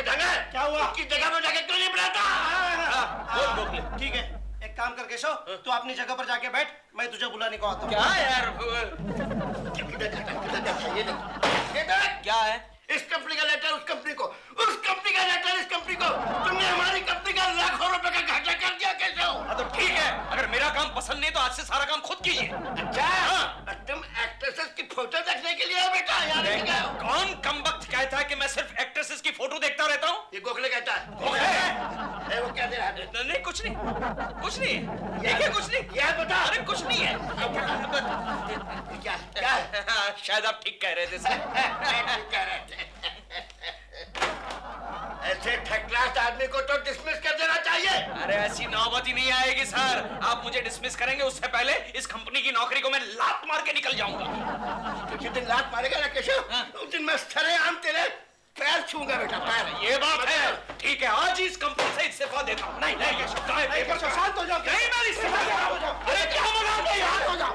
कोई ढंग है? क्या हुआ? उसकी जगह पर जाके क्यों नहीं बुलाता? बोल गोखले। ठीक है, एक काम कर केशव, तू अपनी जगह पर जाके बैठ, मैं तुझे बुलाने को आता हूँ। क्या यार? ये देख, क्या है? इस कंपनी का लेटर उस कंपनी को, उस कंपनी का लेटर इस कंपनी को। तुमने हमारी कंपनी का लाखों रुपए का घाटा कर दिया केशव। हाँ तो ठीक है, अगर मेरा काम पसंद नहीं तो आज से सारा काम खुद कीजिए। अच्छा, तुम एक्ट्रेसेस की फोटो देखने के लिए हो बेटा? यहाँ नहीं गए हो? कौन कमबख्त कहता है कि मैं सिर्फ एक्ट्रेसेस की फोटो देखता रहता हूँ? ये गोखले कहता है। गोखले? वो क्या दे रहा है? नहीं कुछ नहीं, कुछ नहीं, देखिए कुछ नहीं। यह बता। अरे कुछ नहीं है। क्या क्या है? शायद आप ठीक कह रहे थे सर। ठीक कह रहे थे। ऐसे ठकलास आदमी को तो डिसमिस कर देना चाहिए। अरे ऐसी नौबत ही नहीं आएगी सर। आप मुझे डिसमिस करेंगे उससे पहले इस कंपनी की नौकरी को मैं लात मार के निकल जाऊंगा। तो जिस दिन लात मारेगा ना केशव, उस दिन मैं सरेआम तेरे पैर छूंगा बेटा, पैर। ये बात है। ठीक है, आज ही इस कंपनी से इस्तीफा देता हूँ। नहीं नहीं केशव, शांत हो जाओ। नहीं मैं इस्तीफा दे रहा हूँ। अरे क्या मजाक है यार? हो जाओ,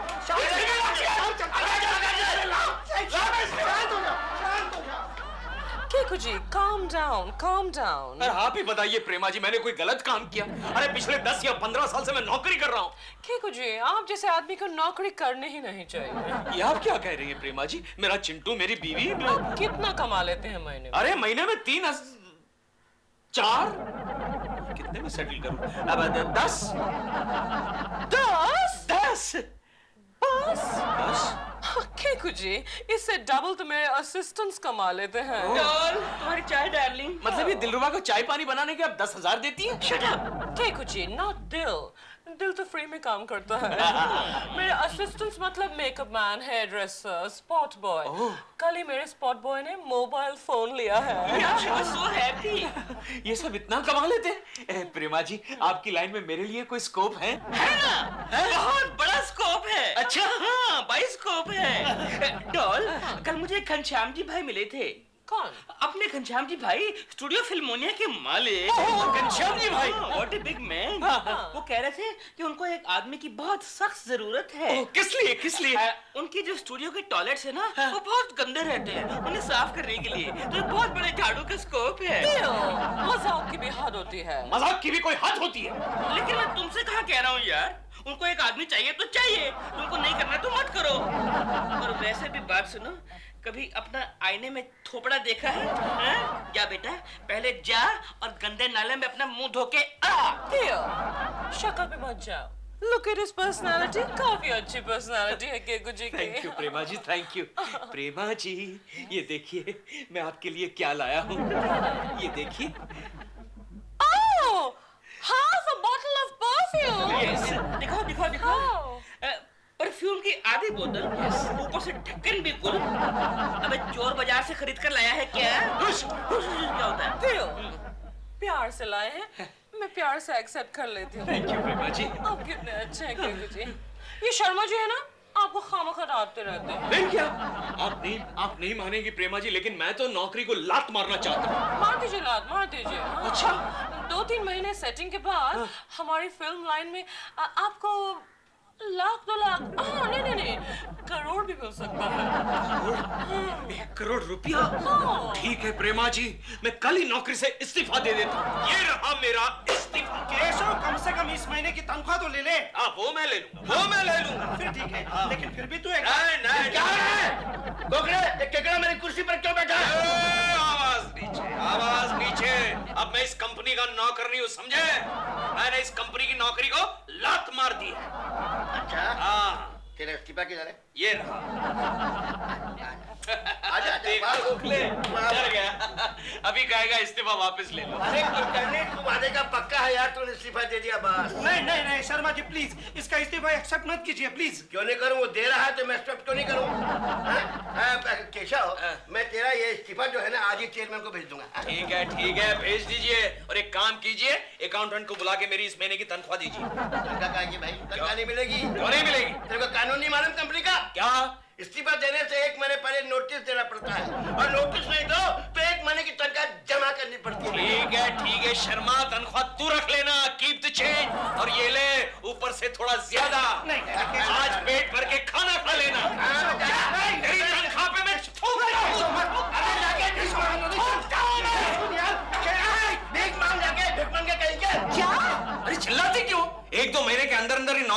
केकू जी, calm down, calm down. अरे आप ही बताइए प्रेमा जी, मैंने कोई गलत काम किया? अरे पिछले 10 या 15 साल से मैं नौकरी कर रहा हूँ। केकू जी, आप जैसे आदमी को नौकरी करनी ही नहीं चाहिए। ये आप क्या कह रही हैं प्रेमा जी? मेरा चिंटू, मेरी बीवी। आप कितना कमा लेते हैं महीने में? अरे महीने में 4 कितने में सेटल करूं? अब 10 बस। केकू जी, इससे डबल तो मेरे असिस्टेंट्स कमा लेते हैं। तुम्हारी चाय डार्लिंग। मतलब ये दिलरुबा को चाय पानी बनाने के आप 10,000 देती हैं? Shut up! Keku ji, not दिल तो फ्री में काम करता है। मेरे असिस्टेंट्स मतलब makeup man, hairdresser, spot boy. कल ही मेरे स्पॉट बॉय ने मोबाइल फोन लिया है। so happy। ये सब इतना कमा लेते हैं? प्रेमा जी, आपकी लाइन में मेरे लिए कोई स्कोप है? है ना? बहुत बड़ा स्कोप है। अच्छा? हाँ, बड़ा स्कोप है। डॉल, कल मुझे घनश्याम जी भाई मिले थे। कौन? अपने घनश्याम जी भाई, स्टूडियो फिल्मोनिया के मालिक। घनश्याम जी भाई? What a big man. वो कह रहे थे कि उनको एक आदमी की बहुत सख्त जरूरत है। किस लिए? किस लिए? उनकी जो स्टूडियो के टॉयलेट्स है ना, वो बहुत गंदे रहते हैं। उन्हें साफ करने के लिए तो एक बहुत बड़े झाड़ू का स्कोप है। मजाक की भी हद होती है। मजाक की भी कोई हद होती है? लेकिन मैं तुमसे कहाँ कह रहा हूँ यार, उनको एक आदमी चाहिए तो चाहिए, तुमको नहीं करना तो मत करो। और वैसे भी बात सुनो, कभी अपना आईने में थोपड़ा देखा है? जा बेटा, पहले जा और गंदे नाले में अपना मुंह धो के आ। शक्ल पे मत जाओ। Look at his personality, काफी अच्छी पर्सनालिटी है केकू जी की। Thank you Prema ji, thank you. Prema ji, ये देखिए मैं आपके लिए क्या लाया हूँ। ये देखिए। Oh, half a bottle of perfume. Yes. दिखाओ दिखाओ दिखाओ। परफ्यूम की आधी बोतल, ऊपर से ढक्कन भी फुल। अबे चोर बाजार से खरीद कर लाया है क्या? क्या होता है? प्यार से लाए हैं, मैं प्यार से एक्सेप्ट कर लेती हूँ। थैंक यू प्रेमा जी। आप कितने अच्छे हैं केकू जी। ये शर्मा जी है ना, आपको खामखा डांटते रहते हैं। नहीं क्या? आप नहीं मानेंगी प्रेमा जी, लेकिन मैं तो नौकरी को लात मारना चाहता हूँ। मार दीजिए लात, मार दीजिए। अच्छा? 2-3 महीने सेटिंग के बाद हमारी फिल्म लाइन में आपको लाख 2 लाख, नहीं, करोड़ भी मिल सकता है। 1 करोड़ रुपया? ठीक है प्रेमा जी, मैं कल ही नौकरी से इस्तीफा दे देता हूँ। ये रहा मेरा इस्तीफा। केशव, कम से कम इस महीने की तनख्वाह तो ले ले। वो मैं ले लूंगा। फिर ठीक है, लेकिन फिर भी तू एक नहीं। क्या है? गोखले, एक केकड़ा मेरी कुर्सी पर क्यों बैठा है? आवाज नीचे। अब मैं इस कंपनी का नौकर नहीं हूँ, समझे? मैंने इस कंपनी की नौकरी को लात मार दी है। अच्छा, हाँ। तेरा इस्तीफा किधर है? ये रहा। आजा, देखो गोखले, डर गया। अभी कहेगा इस्तीफा वापस ले लो। अरे कुलकर्णी, तू वादे का पक्का है यार, तूने इस्तीफा दे दिया बस। नहीं शर्मा जी, प्लीज इसका इस्तीफा एक्सेप्ट मत कीजिए प्लीज। क्यों नहीं करूं? वो दे रहा है तो मैं एक्सेप्ट क्यों नहीं करूं? केशव, मैं तेरा ये इस्तीफा जो है ना, आज ही चेयरमैन को भेज दूंगा। ठीक है, भेज दीजिए। और एक काम कीजिए, अकाउंटेंट को बुला के मेरी इस महीने की तनख्वाह दीजिए। तनख्वाह कहेगी भाई? तनख्वाह नहीं मिलेगी। क्यों नहीं मिलेगी? तेरे को कानून नहीं मालूम कंपनी का? क्या? इस्तीफा देने से 1 महीने पहले नोटिस देना पड़ता है, और नोटिस नहीं दो तो 1 महीने की तनख्वाह जमा करनी पड़ती है। ठीक है शर्मा, तनख्वाह तू रख लेना, कीप द चेंज। और ये ले, ऊपर से थोड़ा ज्यादा। आज पेट भर के खाना खा लेना। तेरी तनख्वाह पे मैं थूक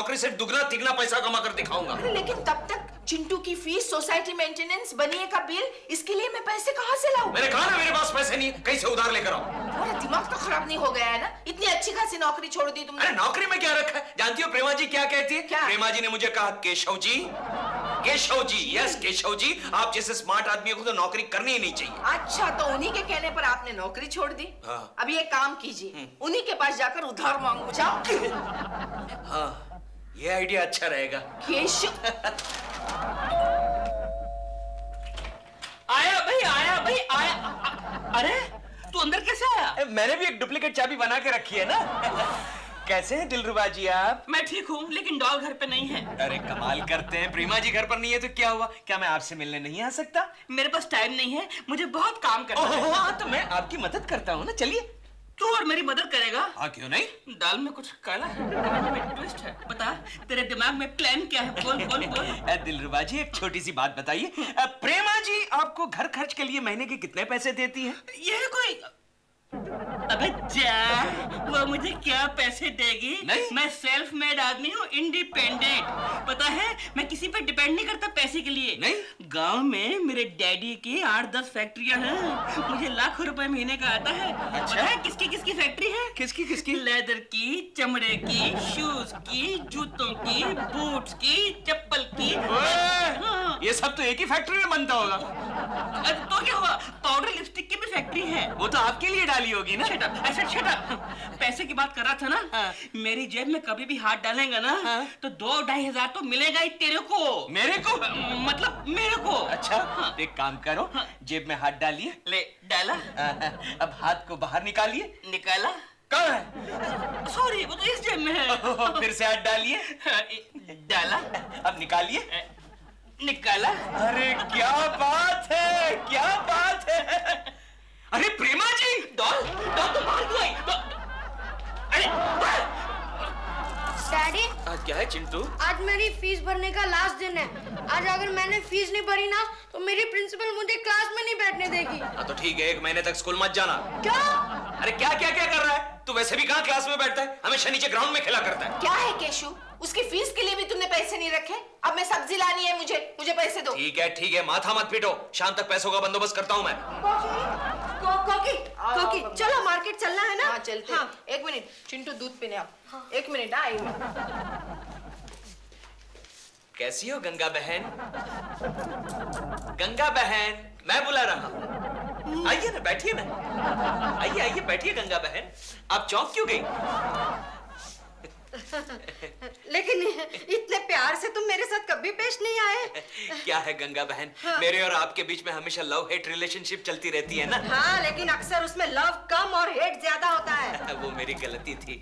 नौकरी से दुगना तिगना पैसा कमा कर दिखाऊंगा। अरे लेकिन तब तक चिंटू की फीस, सोसाइटी मेंटेनेंस, बनिए का बिल, इसके लिए मैं पैसे कहाँ से लाऊं? मैंने कहा ना मेरे पास पैसे नहीं है, कहीं से उधार लेकर आओ। तुम्हारा दिमाग तो खराब नहीं हो गया है ना? इतनी अच्छी खासी नौकरी छोड़ दी तुमने। अरे नौकरी में क्या रखा है? जानती हो प्रेमा जी क्या कहती है? क्या? प्रेमा जी ने मुझे कहा, केशव जी, केशव जी, यस केशव जी, आप जैसे स्मार्ट आदमी को तो नौकरी करनी ही नहीं चाहिए। अच्छा, तो उन्हीं के कहने पर आपने नौकरी छोड़ दी? हाँ। अभी एक काम कीजिए, उन्हीं के पास जाकर उधार मांगो। जाओ। हाँ, ये आइडिया अच्छा रहेगा। केशव, आया भाई आया। अरे तू अंदर कैसे आया? मैंने भी एक डुप्लीकेट चाबी बना के रखी है ना। कैसे हैं दिलरुबा जी आप? मैं ठीक हूँ, लेकिन डॉल घर पे नहीं है। अरे कमाल करते हैं, प्रेमा जी घर पर नहीं है तो क्या हुआ? क्या मैं आपसे मिलने नहीं आ सकता? मेरे पास टाइम नहीं है, मुझे बहुत काम करना है। हाँ, तो मैं आपकी मदद करता हूँ ना, चलिए। तू और मेरी मदद करेगा? हाँ, क्यों नहीं? दाल में कुछ काला है, कहानी में ट्विस्ट है। बता, तेरे दिमाग में प्लान क्या है? बोल बोल बोल। दिलरुबा जी, एक छोटी सी बात बताइए, प्रेमा जी आपको घर खर्च के लिए महीने के कितने पैसे देती हैं? ये कोई, अबे जा, वो मुझे क्या पैसे देगी? नहीं? मैं सेल्फ मेड आदमी हूँ, इंडिपेंडेंट। पता है, मैं किसी पे डिपेंड नहीं करता पैसे के लिए। नहीं? गांव में मेरे डैडी की 8-10 फैक्ट्रियां हैं, मुझे लाखों रुपए महीने का आता है। अच्छा? पता है किसकी किसकी फैक्ट्री है? किसकी किसकी? लेदर की, चमड़े की, शूज की, जूतों की, बूट्स की, चप्पल की। हाँ। ये सब तो एक ही फैक्ट्री में बनता होगा। अरे तो क्या हुआ, पाउडर लिपस्टिक की भी फैक्ट्री है। वो तो आपके लिए डाली होगी ना। Shut up, I said shut up. पैसे की बात कर रहा था ना। हाँ। मेरी जेब में कभी भी हाथ डालेगा ना, हाँ। तो 2-2.5 हजार तो मिलेगा ही तेरे को। मेरे को? मतलब मेरे को। अच्छा, हाँ। एक काम करो, हाँ। जेब में हाथ डालिए। ले डाला। अब हाथ को बाहर निकालिए। निकाला। कहाँ है? सॉरी, वो तो इस जेब में है। फिर से हाथ डालिए। डाला। अब निकालिए। निकाला। अरे क्या बात है, क्या बात है। अरे प्रेमा जी, डॉल तो मार दूँ। अरे डैडी, आज क्या है चिंटू? आज मेरी फीस भरने का लास्ट दिन है। आज अगर मैंने फीस नहीं भरी ना, तो मेरी प्रिंसिपल मुझे क्लास में नहीं बैठने देगी। हाँ तो ठीक है, 1 महीने तक स्कूल मत जाना। क्या? अरे क्या क्या क्या कर रहा है तू? वैसे भी कहाँ क्लास में बैठता है, हमेशा नीचे ग्राउंड में खेला करता है। क्या है केशव? उसकी फीस के लिए भी तुमने पैसे नहीं रखे? अब मैं सब्जी लानी है, मुझे पैसे दो। ठीक है, माथा मत पीटो, शाम तक पैसों का बंदोबस्त करता हूँ मैं। कोकी, चलो मार्केट चलना है ना? हाँ चलते हैं। एक मिनट, चिंटू दूध पीने आओ। एक मिनट, आई मैं। कैसी हो गंगा बहन? गंगा बहन, मैं बुला रहा हूँ। आइए ना, बैठिए ना। आइए बैठिए गंगा बहन। आप चौंक क्यों गई? लेकिन इतने प्यार से तुम मेरे साथ कभी पेश नहीं आए। क्या है गंगा बहन, मेरे और आपके बीच में हमेशा लव हेट रिलेशनशिप चलती रहती है ना। हाँ, लेकिन अक्सर उसमें लव कम और हेट ज्यादा होता है। वो मेरी गलती थी।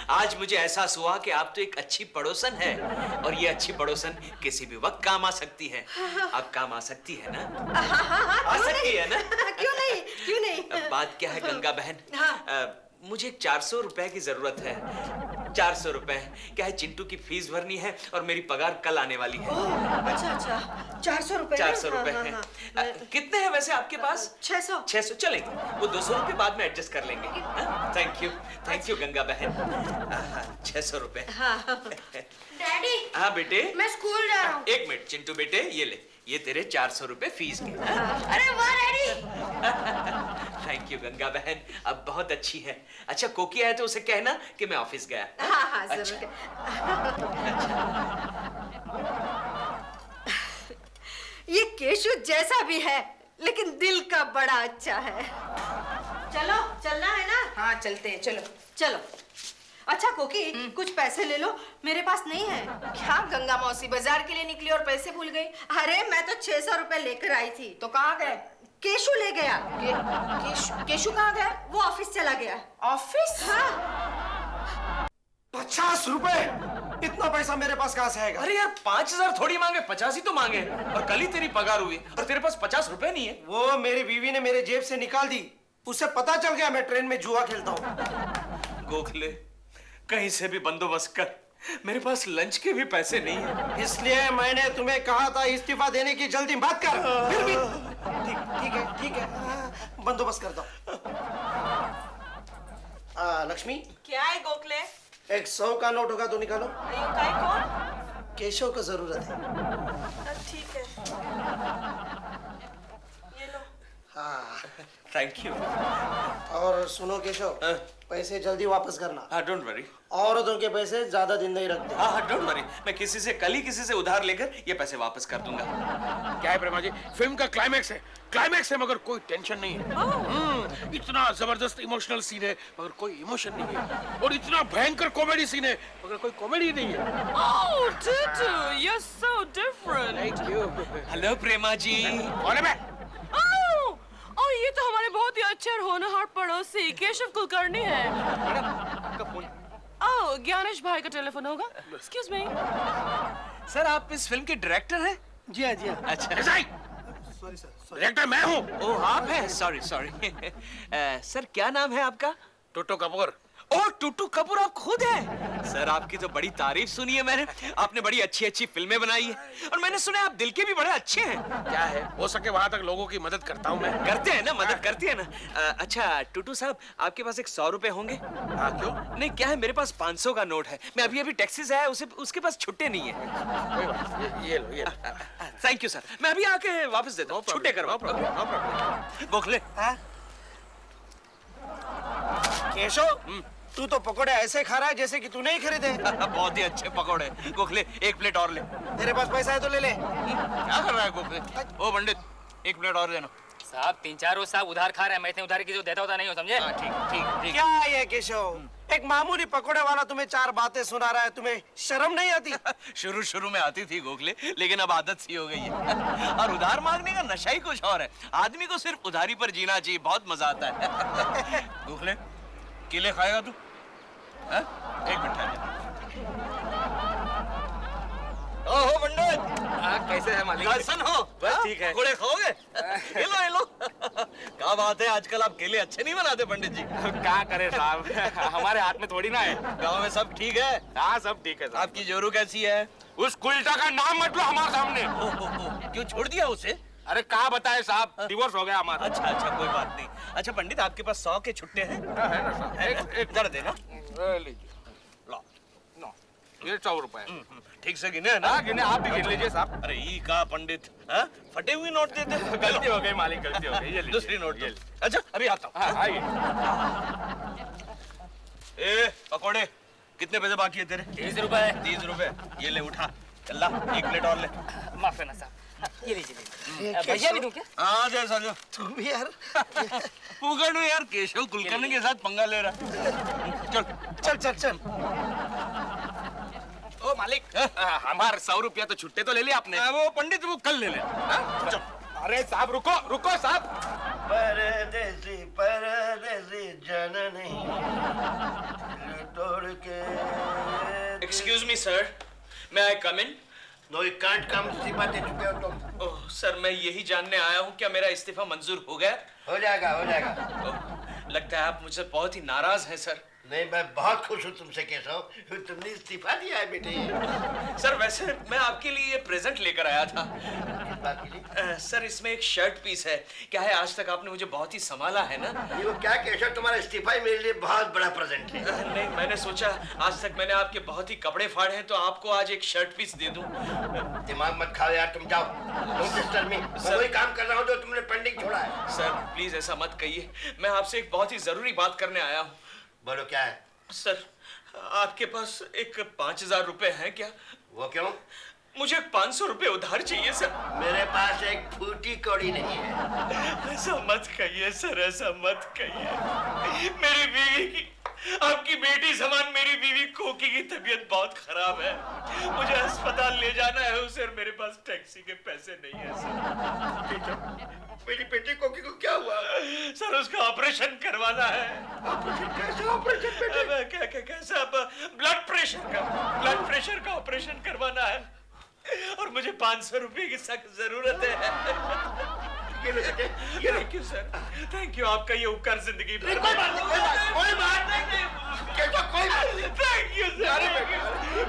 आज मुझे एहसास हुआ कि आप तो एक अच्छी पड़ोसन है, और ये अच्छी पड़ोसन किसी भी वक्त काम आ सकती है। आप काम आ सकती है ना? आ सकती है ना? क्यों नहीं? अब बात क्या है गंगा बहन? हाँ। मुझे 400 रुपए की जरूरत है। 400 रुपए। क्या है, चिंटू की फीस भरनी है और मेरी पगार कल आने वाली है। अच्छा, 400 रुपए। 400 रुपए हैं। कितने हैं वैसे आपके पास? 600। 600 चलेंगे, वो 200 रुपए बाद में एडजस्ट कर लेंगे। थैंक यू गंगा बहन। 600 रुपए। डैडी, हाँ बेटे, मैं स्कूल जा रहा हूँ। 1 मिनट चिंटू बेटे, ये ले, ये तेरे 400 रुपए फीस के। अरे वाह डैडी। थैंक यू गंगा बहन, अब बहुत अच्छी है। अच्छा, कोकी आया तो उसे कहना कि मैं ऑफिस गया। हाँ, अच्छा। जरूर। ये केशु जैसा भी है, लेकिन दिल का बड़ा अच्छा है। चलो, चलना है ना? हाँ चलते हैं, चलो। चलो। अच्छा कोकी, कुछ पैसे ले लो, मेरे पास नहीं है। क्या गंगा मौसी, बाजार के लिए निकली और पैसे भूल गई? अरे मैं तो 600 रुपए लेकर आई थी। तो कहाँ गए? केशु ले गया। केशु कहाँ गया? वो ऑफिस चला गया। ऑफिस? हाँ। 50 रुपए? इतना पैसा मेरे पास कहाँ से आएगा? अरे यार, 5000 थोड़ी मांगे, 50 ही तो मांगे। और कल ही तेरी पगार हुई और तेरे पास 50 रुपए नहीं है। वो मेरी बीवी ने मेरे जेब से निकाल दी। उसे पता चल गया मैं ट्रेन में जुआ खेलता हूँ। गोखले, कहीं से भी बंदोबस्त कर, मेरे पास लंच के भी पैसे नहीं है। इसलिए मैंने तुम्हें कहा था इस्तीफा देने की जल्दी मत कर। फिर भी ठीक है, बंदोबस्त करता हूँ। लक्ष्मी, क्या है गोखले? एक 100 का नोट होगा तो निकालो। काय कौन? केशव को जरूरत है। ठीक है, ये लो। हाँ। Thank you. और सुनो केशव, पैसे जल्दी वापस करना। हाँ, डोंट वरी। औरतों के पैसे ज्यादा दिन नहीं रखते। हाँ हाँ, डोंट वरी, मैं कल ही किसी से उधार लेकर ये पैसे वापस कर दूंगा। क्या है प्रेमा जी, फिल्म का क्लाइमैक्स है मगर कोई टेंशन नहीं है। इतना जबरदस्त इमोशनल सीन है मगर कोई इमोशन नहीं है, और इतना भयंकर कॉमेडी सीन है मगर कोई कॉमेडी नहीं है। Oh, Tutu, you're so different. Thank you. Hello Prema ji. कौन है मैं? Oh, ये तो हमारे बहुत ही अच्छे और होनहार पड़ोसी केशव कुलकर्णी है। ओह, ज्ञानेश भाई का टेलीफोन होगा। Excuse me. सर, आप इस फिल्म के डायरेक्टर हैं? जी हाँ, जी हाँ। अच्छा। Sorry sir. डायरेक्टर मैं हूँ। ओह, आप हैं? सॉरी। सर, क्या नाम है आपका? टोटो कपूर। ओह, टूटू कपूर आप खुद हैं? सर, आपकी तो बड़ी तारीफ सुनी है मैंने। आपने बड़ी अच्छी फिल्में बनाई है, और मैंने सुना है आप दिल के भी बड़े अच्छे हैं। क्या है, हो सके वहाँ तक लोगों की मदद करता हूँ मैं। करते हैं ना, मदद करते हैं ना। अच्छा टूटू साहब, आपके पास एक 100 रुपए होंगे? हाँ, क्यों? नहीं, क्या है, मेरे पास 500 का नोट है। मैं अभी टैक्सी से आया, उसके पास छुट्टे नहीं है। कोई बात नहीं, ये लो। थैंक यू सर, मैं अभी आके वापस देता हूँ। छुट्टे करवा। गोखले। केशव, तू तो पकोड़े ऐसे खा रहा है जैसे कि तूने ही खरीदे। बहुत ही अच्छे पकौड़े। गोखले, एक प्लेट और ले। तेरे पास पैसा है तो ले ले। क्या कर रहा है गोखले? ओ पंडित, एक प्लेट और देना। साहब 3-4 रोज साहब उधार खा रहे हैं, मैं इतने उधार की जो देता होता नहीं हो, समझे? ठीक। क्या ये केशव, एक मामूली पकोड़े वाला तुम्हें 4 बातें सुना रहा है, तुम्हें शर्म नहीं आती? शुरू में आती थी गोखले, लेकिन अब आदत सी हो गई है। और उधार मांगने का नशा ही कुछ और है। आदमी को सिर्फ उधारी पर जीना चाहिए, बहुत मजा आता है। गोखले, केले खाएगा तू? एक मिनट ठहर। ओहो पंडित, कैसे है मालिक? कैसन हो? बस ठीक है। पकोड़े खाओगे? ये लो। क्या बात है, आजकल आप केले अच्छे नहीं बनाते पंडित जी। क्या करे साहब, हमारे हाथ में थोड़ी ना है। गांव में सब ठीक है? हाँ, सब ठीक है साहब। आपकी जोरू कैसी है? उस कुल्टा का नाम मत लो हमारे सामने। क्यों छोड़ दिया उसे? अरे कहाँ बताए साहब, डिवोर्स हो गया हमारा। अच्छा, कोई बात नहीं। अच्छा पंडित, आपके पास 100 के छुट्टे हैं? है ना साहब? एक दर देना। लीजिए, लो, ये 100 रुपए। ठीक से गिने है ना? हाँ, गिने, आप भी गिन लीजिए साहब। अरे ई का पंडित, फटे हुए नोट देते। गलती हो गई मालिक, गलती हो गई। ये लीजिए। दूसरी नोट दो। अच्छा, अभी आता हूँ। हाँ, आइए। ए पकोड़े, कितने पैसे बाकी है तेरे? 30 रुपए। 30 रुपए। ये ले, उठा। चल, एक प्लेट और ले। माफ करना साहब, ये लीजिए। भैया भी दूं क्या? हाँ, जैसा जो। तुम भी यार। पुगड़ में यार, केशव कुलकर्णी के साथ पंगा ले रहा। चल। ओ मालिक, हमारे 100 रुपया तो छुट्टे तो ले लिया आपने। वो पंडित, वो कल ले ले। अरे साहब रुको साहब। परदेसी जाना नहीं तोड़ के। Excuse me sir, may I come in? No, you can't come. इस्तीफा दे चुके हो तुम। ओह सर, मैं यही जानने आया हूँ, क्या मेरा इस्तीफा मंजूर हो गया? हो जाएगा। लगता है आप मुझसे बहुत ही नाराज हैं सर। नहीं, मैं बहुत खुश हूँ तुमसे केशव, तुमने इस्तीफा दिया है बेटे। सर, वैसे मैं आपके लिए ये प्रेजेंट लेकर आया था। किस बात के लिए? सर, इसमें एक शर्ट पीस है। क्या है, आज तक आपने मुझे बहुत ही संभाला है ना। ये क्या केशव, तुम्हारा इस्तीफा ही मेरे लिए बहुत बड़ा प्रेजेंट है। नहीं, मैंने सोचा आज तक मैंने आपके बहुत ही कपड़े फाड़े हैं, तो आपको आज एक शर्ट पीस दे दूं। दिमाग मत खाओ यार, तुम जाओ। मैं वही काम कर रहा हूँ जो तुमने पेंडिंग छोड़ा है। सर प्लीज ऐसा मत कहिए, मैं आपसे एक बहुत ही जरूरी बात करने आया हूँ। बोलो, क्या है? सर, आपके पास एक 5000 रुपए हैं क्या? वो क्यों? मुझे 500 रुपए उधार चाहिए सर। मेरे पास एक फूटी कौड़ी नहीं है। ऐसा मत कहिए सर, ऐसा मत कहिए। मेरी बीवी की, आपकी बेटी समान मेरी बीवी कोकी की तबीयत बहुत खराब है। मुझे अस्पताल ले जाना है उसे, मेरे पास टैक्सी के पैसे नहीं है सर। मेरी बेटी कोकी को क्या हुआ? सर, उसका ऑपरेशन करवाना है। ऑपरेशन? कैसा ऑपरेशन बेटे? कैसा? ब्लड प्रेशर का ऑपरेशन करवाना है, और मुझे 500 रुपए की सख्त जरूरत है। ये लो बेटे, ये लो। Thank you sir, thank you. आपका ये उपकार जिंदगी भर। कोई बात नहीं, कोई बात नहीं, कैसा कोई बात नहीं। Thank you sir.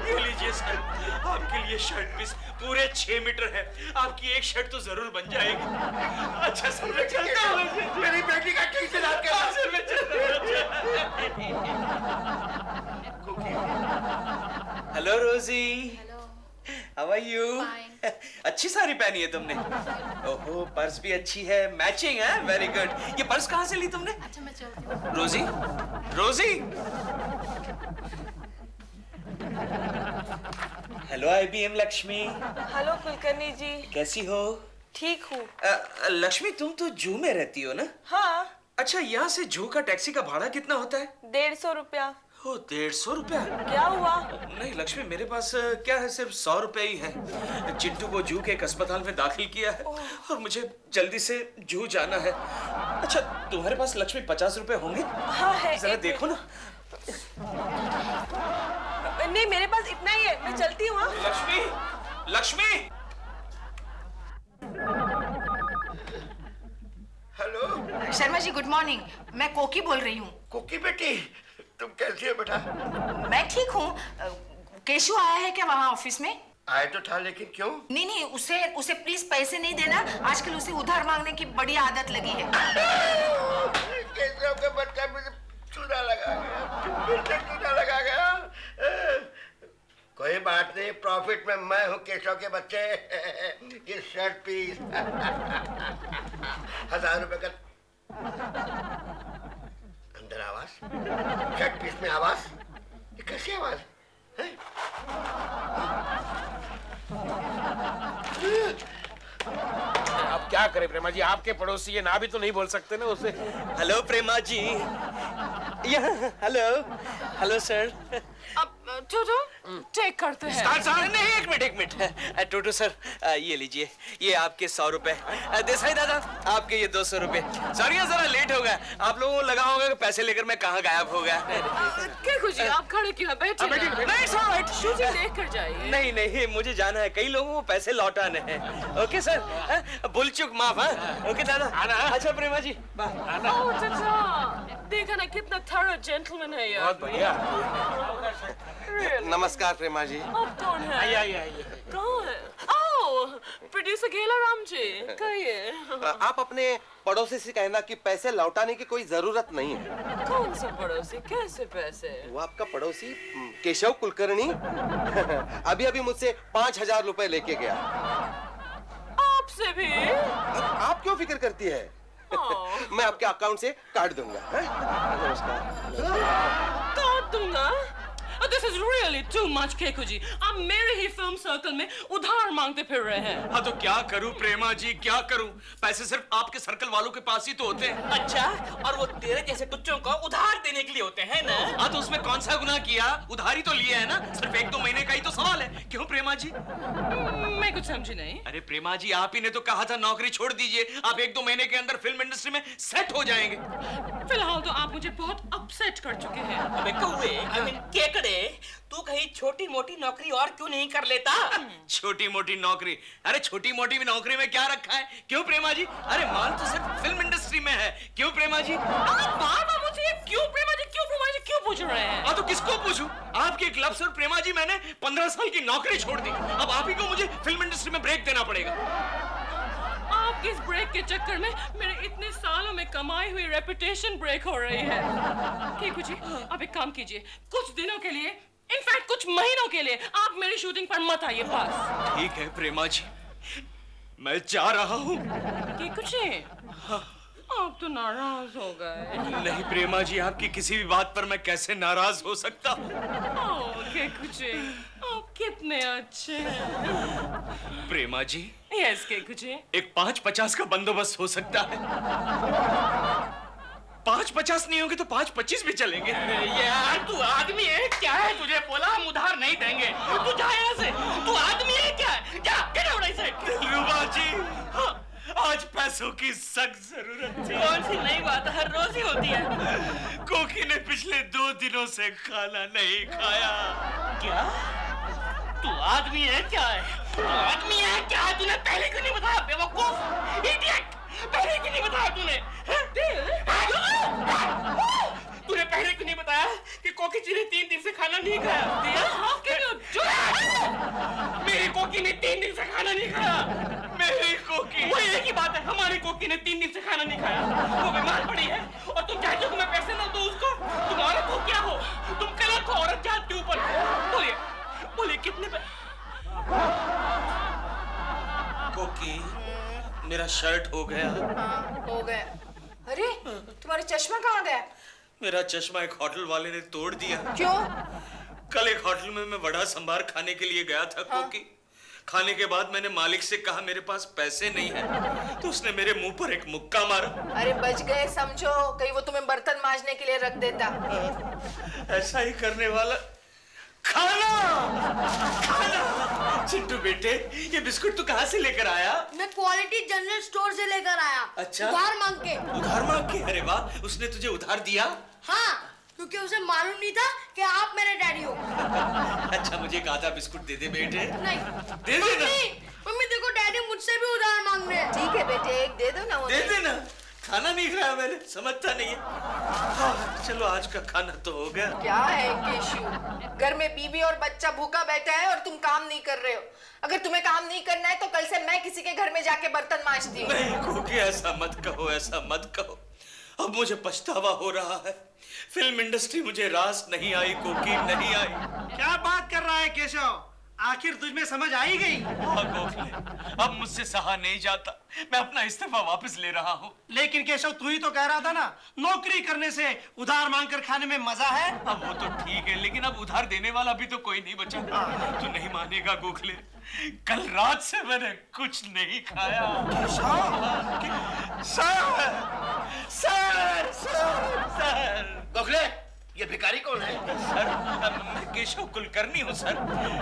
ये लीजिए सर, आपके लिए शर्ट पीस पूरे 6 मीटर है। आपकी एक शर्ट तो जरूर बन जाएगी। अच्छा सर, मैं चलता हूँ। मेरी बेटी का ठीक से याद कर। सर मैं चलता हूँ। Hello Rosie. How are you? अच्छी साड़ी पहनी है तुमने। ओहो, पर्स भी अच्छी है, मैचिंग है। Very good. ये पर्स कहाँ से ली तुमने? अच्छा मैं चलती हूँ। Rosie, Rosie. Hello IBM Lakshmi. Hello Kulkarni ji, कैसी हो? ठीक हूँ। लक्ष्मी, तुम तो जू में रहती हो ना? हाँ, अच्छा, यहाँ से जू का टैक्सी का भाड़ा कितना होता है? 150 रुपया। ओ, 150 रुपया? क्या हुआ? नहीं लक्ष्मी, मेरे पास क्या है, सिर्फ 100 रुपए ही है। चिंटू को जू के एक अस्पताल में दाखिल किया है और मुझे जल्दी से जू जाना है। अच्छा, तुम्हारे पास लक्ष्मी 50 रुपए होंगे? हाँ है। जरा देखो ना। नहीं, मेरे पास इतना ही है, मैं चलती हूँ। Lakshmi, Lakshmi. Hello Sharma ji, good morning. मैं कोकी बोल रही हूँ। कुकी बेटी, तुम कैसी हो बेटा? मैं ठीक हूँ। केशु आया है क्या वहाँ ऑफिस में? आए तो था, लेकिन क्यों? नहीं, उसे प्लीज पैसे नहीं देना। आजकल उसे उधार मांगने की बड़ी आदत लगी है। केशव का बच्चा मुझे चूना लगा गया, फिर से चूना लगा गया। कोई बात नहीं, प्रॉफिट में मैं हूँ केशव के बच्चे। ये शर्ट पीस 1000 रुपए का। अंदर आवाज, शर्ट पीस में आवाज। ये कैसी आवाज है? अब क्या करें प्रेमा जी, आपके पड़ोसी ये ना भी तो नहीं बोल सकते ना उसे। Hello Prema ji. Hello, hello sir. अब टोटो टेक करते हैं। नहीं, एक मिनट। टोटो सर, ये लीजिए, ये आपके 100 रुपए। देसाई दादा, आपके ये 200 रुपए। सर, ये जरा लेट हो गया। आप लोगों को लगा होगा कि पैसे लेकर मैं कहाँ गायब हो गया। क्या कुछ आप खड़े क्यों हैं? बैठिए ना। नहीं सर, शूटिंग देख कर जाइए। नहीं, मुझे जाना है, कई लोगों को पैसे लौटाने हैं। ओके सर, भूल चूक माफ। ओके दादा। अच्छा प्रेमा जी, बाय। ओह चाचा, देखा ना कितना थर्ड जेंटलमैन है यार। बहुत बढ़िया। नमस्कार प्रेमा जी। अब कौन है? आइए। कौन है? ओह, प्रोड्यूसर घेलाराम जी, कहिए। आप अपने पड़ोसी से कहना कि पैसे लौटाने की कोई जरूरत नहीं है। कौन सा पड़ोसी? कैसे पैसे? वो आपका पड़ोसी केशव कुलकर्णी अभी मुझसे 5000 रुपए लेके गया। आपसे भी? आप क्यों फिक्र करती है? मैं आपके अकाउंट से काट दूंगा। नमस्कार। काट दूंगा? This is really too much, Keku जी। आप मेरे ही फिल्म सर्कल में उधार मांगते फिर रहे हैं। हाँ तो क्या करूं प्रेमा जी, क्या करूं? पैसे सिर्फ आपके सर्कल वालों के पास ही तो होते हैं। अच्छा, और वो तेरे जैसे टुच्चों को उधार देने के लिए होते हैं ना? हाँ तो उसमें कौन सा गुनाह किया? उधारी तो लिया है ना, सिर्फ 1-2 महीने का ही तो सवाल है। क्यों प्रेमा जी? मैं कुछ समझी नहीं। अरे प्रेमा जी, आप ही ने तो कहा था नौकरी छोड़ दीजिए, आप 1-2 महीने के अंदर फिल्म इंडस्ट्री में सेट हो जाएंगे। फिलहाल तो आप मुझे बहुत अपसेट कर चुके हैं। अबे कौवे, I mean केकड़े, तू कहीं छोटी मोटी नौकरी और क्यों नहीं कर लेता? छोटी मोटी नौकरी? अरे छोटी मोटी नौकरी में क्या रखा है? क्यों प्रेमा जी? अरे माल तो सिर्फ फिल्म इंडस्ट्री में है। क्यों प्रेमा जी? आप बार-बार मुझे क्यों प्रेमा जी क्यों पूछ रहे हैं? हाँ तो किसको पूछूं? आपके एक लफ्ज़ और प्रेमा जी मैंने 15 साल की नौकरी छोड़ दी। अब आप ही को मुझे फिल्म इंडस्ट्री में ब्रेक देना पड़ेगा। आपके इस ब्रेक के चक्कर में मेरे इतने सालों में कमाई हुई रेपुटेशन ब्रेक हो रही है। केकू जी, आप एक काम कीजिए, कुछ दिनों के लिए, इनफैक्ट कुछ महीनों के लिए आप मेरी शूटिंग पर मत आइए बस। ठीक है प्रेमा जी, मैं जा रहा हूँ। केकू जी, आप तो नाराज हो गए। नहीं प्रेमा जी, आपकी किसी भी बात पर मैं कैसे नाराज हो सकता? केकू जी, आप कितने अच्छे हैं। प्रेमा जी, यस केकू जी। एक 5-50 का बंदोबस्त हो सकता है? 5-50 नहीं होंगे तो 5-25 भी चलेंगे। यार तू आदमी है क्या है? तुझे बोला हम उधार नहीं देंगे। तू जा यहाँ से। तू आदमी है क्या? जा, get out of here। दिलरुबा जी, हाँ, आज पैसों की सख्त जरूरत थी। कौन सी नई बात हर रोज ही होती है? कोकी ने पिछले 2 दिनों से खाना नहीं खाया। क्या? तू आदमी है क्या है? तू आदमी है क्या? तूने पहले क्यों नहीं बताया बेवकूफ? इडियट! कहा तूने? तूने पहले क्यों नहीं बताया कि कोकी जी ने 3 दिन से खाना नहीं खाया? मेरी कोकी ने 3 दिन से खाना नहीं खाया। मेरी कोकी, वो एक ही बात है, हमारी कोकी ने 3 दिन से खाना नहीं खाया। वो बीमार पड़ी है और तुम चाहते हो कि मैं पैसे ना दूं उसको? तुम औरत हो क्या हो? तुम कलंक हो औरत जात के ऊपर। बोलिए बोलिए कितने कोकी, मेरा शर्ट हो गया। हाँ, हो गया। अरे तुम्हारा चश्मा कहाँ गया? मेरा चश्मा एक होटल वाले ने तोड़ दिया। क्यों? कल एक होटल में मैं वड़ा संभार खाने के लिए गया था कोकी। खाने के बाद मैंने मालिक से कहा मेरे पास पैसे नहीं है, तो उसने मेरे मुंह पर एक मुक्का मारा। अरे बच गए समझो, कहीं वो तुम्हें बर्तन मांजने के लिए रख देता। ऐसा ही करने वाला। खाना खाना। चिंटू बेटे, ये बिस्कुट तू कहाँ से लेकर आया? मैं क्वालिटी जनरल स्टोर से लेकर आया। अच्छा, उधार मांग के। उधार मांग के? अरे वाह, उसने तुझे उधार दिया? हाँ, क्योंकि उसे मालूम नहीं था कि आप मेरे डैडी हो। अच्छा, मुझे एक आधा बिस्कुट दे दे बेटे। नहीं दे देना। मम्मी देखो, डैडी मुझसे भी उधार मांग रहे हैं। ठीक है बेटे, एक दे दो ना। दे देना। खाना नहीं खाया मैंने, समझता नहीं है। हाँ, चलो आज का खाना तो हो गया। क्या है केशु, घर में बीबी और बच्चा भूखा बैठा है और तुम काम नहीं कर रहे हो। अगर तुम्हें काम नहीं करना है तो कल से मैं किसी के घर में जाके बर्तन मांजती हूँ। नहीं कोकी, ऐसा मत कहो, ऐसा मत कहो। अब मुझे पछतावा हो रहा है। फिल्म इंडस्ट्री मुझे रास नहीं आई कोकी, नहीं आई। क्या बात कर रहा है केशव? आखिर तुझमें समझ आ ही गई? हाँ गोखले, अब मुझसे सहा नहीं जाता। मैं अपना इस्तीफा वापस ले रहा हूँ। लेकिन केशव, तू ही तो कह रहा था ना, नौकरी करने से उधार मांग कर खाने में मजा है। अब वो तो ठीक है, लेकिन अब उधार देने वाला भी तो कोई नहीं बचा। तू नहीं मानेगा गोखले, कल रात से मैंने कुछ नहीं खाया। सर गोखले, ये भिखारी कौन है? सर, मैं केशव कुलकर्णी हूँ सर।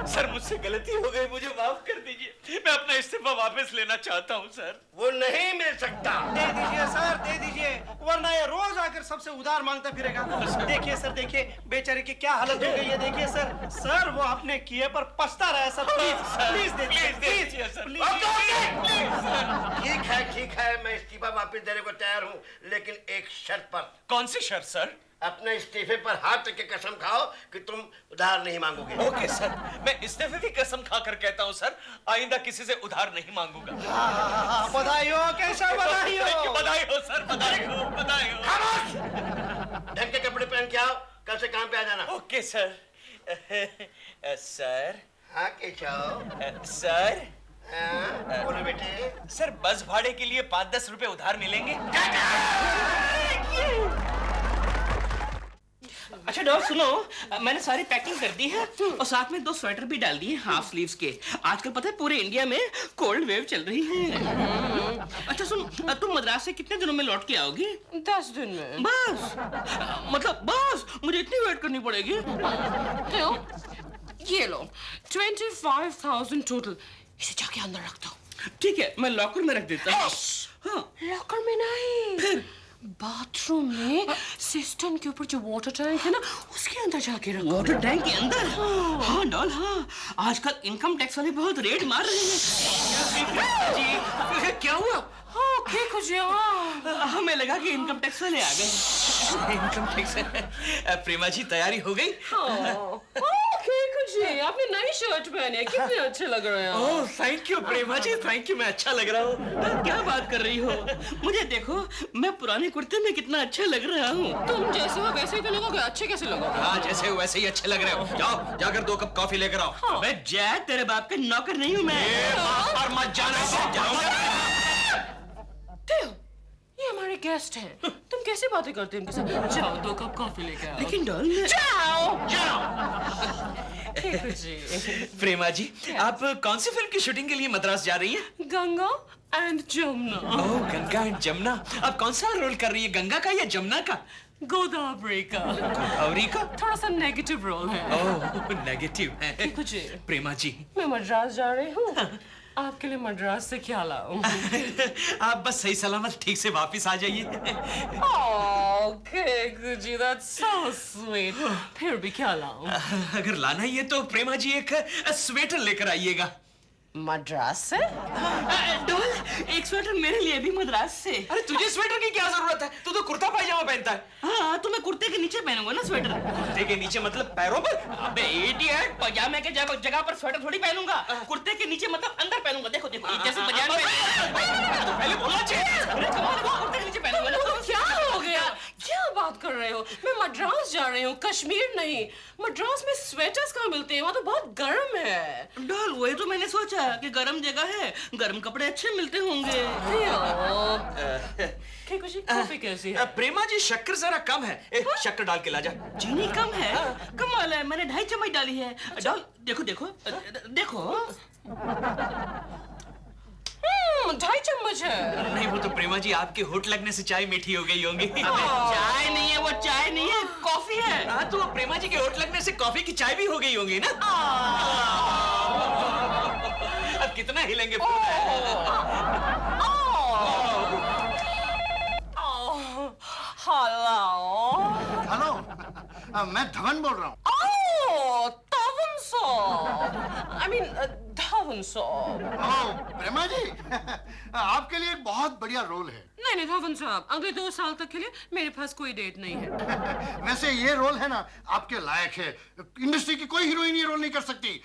सर, मुझसे गलती हो गई, मुझे माफ कर दीजिए। मैं अपना इस्तीफा वापस लेना चाहता हूँ सर। वो नहीं मिल सकता। दे दीजिए सर, दे दीजिए, वरना ये रोज आकर सबसे उधार मांगता फिरेगा। देखिए सर, देखिए बेचारे की क्या हालत हो गई है। देखिए सर, सर वो अपने किए पर पछता रहा है सर। प्लीज दे दीजिए सर, ठीक है, मैं इस्तीफा वापस देने को तैयार हूँ, लेकिन एक शर्त पर। कौन सी शर्त सर? अपने इस्तीफे पर हाथ रख के कसम खाओ कि तुम उधार नहीं मांगोगे। ओके सर, मैं इस्तीफे की कसम खाकर कहता हूँ सर, आइंदा किसी से उधार नहीं मांगूंगा। बधाई हो केशव, बधाई हो। बधाई हो सर, बधाई हो, बधाई हो। खामोश! ढंग के कपड़े पहन के आओ, कल से काम पे आ जाना। Okay sir. सर। हाँ केशव। सर। बोलो बेटे। सर, बस भाड़े के लिए 5-10 रुपए उधार मिलेंगे? अच्छा डॉग सुनो, मैंने सारी पैकिंग कर दी है और साथ में 2 स्वेटर भी डाल दिए हाफ स्लीव्स के। आजकल पता है पूरे इंडिया में कोल्ड वेव चल रही है। अच्छा सुन, तुम मद्रास से कितने दिनों में लौट के आओगी? 10 दिन में। बस? मतलब बस मुझे इतनी वेट करनी पड़ेगी? क्यों? ये लो 25,000 टोटल, इसे जाके अंदर रख दो। ठीक है, मैं लॉकर में रख देता हूँ। हाँ। लॉकर में नहीं, फिर बाथरूम में सिस्टम के ऊपर जो वाटर टैंक है ना, उसके अंदर जाके रखो। वाटर टैंक के अंदर? हाँ डॉल, हाँ। आजकल इनकम टैक्स वाले बहुत रेड मार रहे हैं। जी, क्या हुआ? हमें लगा कि इनकम टैक्स वाले आ गए। Income tax. प्रेमा जी, तैयारी हो गई? जी, आपने नई शर्ट पहनी है, कितने अच्छे लग रहे हैं। Oh thank you Prema ji, thank you. मैं अच्छा लग रहा हूँ। क्या बात कर रही हो? मुझे देखो, मैं पुराने कुर्ते में कितना अच्छा लग रहा हूँ। तुम जैसे हो वैसे ही तो लगोगे, अच्छे कैसे लगोगे? हाँ, जैसे हो वैसे ही अच्छे लग रहे हो। जाओ, जाकर 2 कप कॉफी लेकर आओ। हाँ। मैं जय तेरे बाप का नौकर नहीं हूँ मैं। और मत जाना। ये हमारे गेस्ट हैं, तुम कैसे बातें करते हो इनके साथ? जाओ 2 कप कॉफी लेकर आओ। लेकिन डॉल, जाओ जी। प्रेमा जी, आप कौन सी फिल्म की शूटिंग के लिए मद्रास जा रही हैं? Ganga and Jamuna. Oh, Ganga and Jamuna. आप कौन सा रोल कर रही है, गंगा का या जमुना का? गोदावरी का। गोदावरी का? थोड़ा सा नेगेटिव रोल है। ओह, नेगेटिव है। कुछ प्रेमा जी, मैं मद्रास जा रही हूँ, आपके लिए मद्रास से क्या लाऊं? आप बस सही सलामत ठीक से वापस आ जाइए। Okay, Gucci, that's so sweet. फिर भी क्या लाऊं? अगर लाना ही है तो प्रेमा जी एक स्वेटर लेकर आइएगा। मद्रास से? डॉल, एक स्वेटर मेरे लिए भी मद्रास से। अरे तुझे स्वेटर की क्या जरूरत है? तू तो कुर्ता पायजामा पहनता है। हाँ, तो मैं कुर्ते के नीचे पहनूंगा ना स्वेटर। कुर्ते के नीचे मतलब पैरों पर? अबे इडियट, पजामे के जगह पर स्वेटर थोड़ी पहनूंगा। कुर्ते के नीचे मतलब अंदर पहनूंगा। देखो देखो, जैसे पजामे पहले बोलना चाहिए। कुर्ते के नीचे पहनूंगा ना। क्या हो गया? क्या बात कर रहे हो? मैं मद्रास जा रही हूँ, कश्मीर नहीं। मद्रास में स्वेटर्स कहाँ मिलते हैं? वहाँ तो बहुत गर्म है। डॉल, वही तो मैंने सोचा कि गर्म जगह है, गर्म कपड़े अच्छे मिलते होंगे। कॉफी कैसी है? प्रेमा जी, शक्कर जरा कम है। शक्कर डाल के ला जा। चीनी कम है? कमाल है, मैंने 2.5 चम्मच डाली है। डॉल, देखो देखो देखो। 2.5 चम्मच है। नहीं, वो तो प्रेमा जी आपके होठ लगने से चाय मीठी हो गई होंगी। चाय नहीं है, वो चाय नहीं है, कॉफी है। हाँ, तो प्रेमा जी के होठ लगने से कॉफी की चाय भी हो गई होंगी ना। अब कितना हिलेंगे? हेलो, मैं धवन बोल रहा हूँ। धवन साहब। प्रेमा जी, आपके लिए एक बहुत बढ़िया रोल है। नहीं धवन साहब, अगले 2 साल तक के लिए मेरे पास कोई डेट नहीं है। वैसे ये रोल है ना, आपके लायक है। इंडस्ट्री की कोई हीरोइन ये रोल नहीं कर सकती।